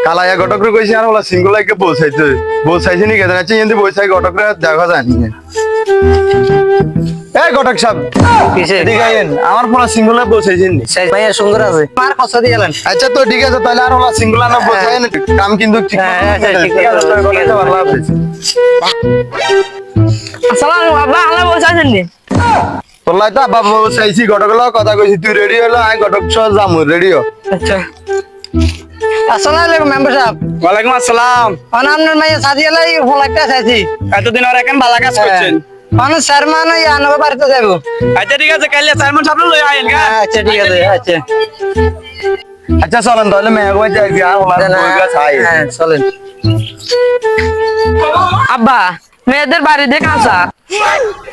কালাইয়া ঘটকরে কইছি আর ওলা সিঙ্গুলাইকে বলছাইতে বলছাইছি নি কেন আছে এন্দি বলছাই ঘটকরে দেখা জানি এই ঘটক সাহেব কিসে ঠিক আছে আমার পুরো সিঙ্গুলা বলছাইছেন নি ভাইয়া সুন্দর আছে আমার কথা দিয়ে গেলেন আচ্ছা তো ঠিক আছে তাহলে আর ওলা সিঙ্গুলা না বলছাই না কাম কিন্তু ঠিক ঠিক আছে তো ঘটক সাহেব আল্লাহ হাফেজ আসসালামু আব্বা আল্লাহ বলছেন নি তোলাই তো বাবা বলছাইছি ঘটকগুলো কথা কইছি তুই রেডি হলো আই ঘটক সহ যামু রেডিও আচ্ছা আসসালামু আলাইকুম মেম্বার সাহেব ওয়ালাইকুম আসসালাম। আপনার মাইয়া সাদিয়া লাই ফোন একটা চাইছি এতদিন আর এখন ভালো কাজ করছেন। মানুষ শর্মান আনবো বাড়িতে যাবো আচ্ছা ঠিক আছে কাইলে চেয়ারম্যান সাহেব লই আইন গা। আচ্ছা ঠিক আছে আচ্ছা আচ্ছা চলেন তাহলে মেয়ে কই যাই আর ওলা বইগা ছাই হ্যাঁ চলেন আব্বা মেয়েদের বাড়ি দেখে আসা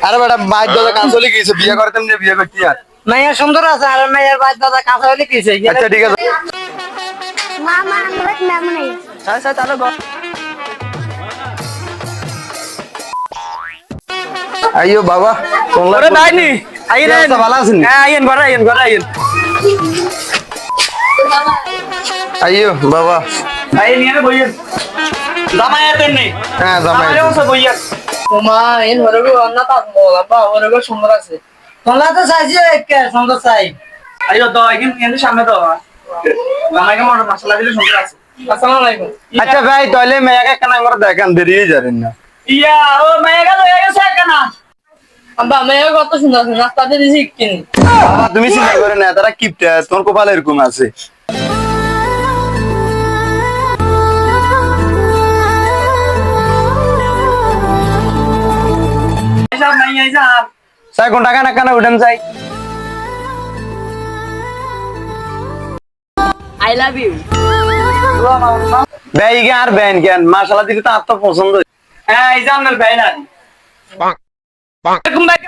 আরে বেটা বাইর দাদা কাঁচলি গিয়েছে বিয়ে করতে নিয়ে বিয়ে করতে আর মাইয়া সুন্দর আছে আর মাইয়ার বাড়ি দাদা কাঁচা হলে কিছে আচ্ছা ঠিক আছে Mama, I'm memory. আচ্ছা তাহলে আইয়ো বাবা তোমরা ওরে নাইনি আইন কি অবস্থা, ভালো আছেন? হ্যাঁ আইন ঘরে আইন আইয়ো বাবা আইন নিয়ে বইয়েন জামাই আতেন নেই হ্যাঁ জামাই জামাই ওসব বইয়েন ওমা এন হরগো অন্না তা বল আব্বা হরগো সুন্দর আছে তোমরা তো চাইছি একে সুন্দর চাই আইও দাও এখন এনে সামনে দাও জামাইকে মোর মশলা দিলে সুন্দর আছে। আসসালামু আলাইকুম আচ্ছা ভাই তাহলে মেয়েকে কেন করে দেখেন দেরি যাবেন না ইয়া ও মাইয়া লই গেছে কেন আব্বা মেয়ে কত সুন্দর আছে নাস্তাতে দিছি কিনি বাবা তুমি চিন্তা করে না তারা কিপটা তোমার কপাল এরকম আছে সব মাইয়া যা সাই কোন টাকা না কেন উঠেন যাই আই লাভ ইউ ভাই কে আর ব্যান কেন মাশাআল্লাহ দিলে তো আত্ম পছন্দ হ্যাঁ এই জানার ভাই না এরকম ভাই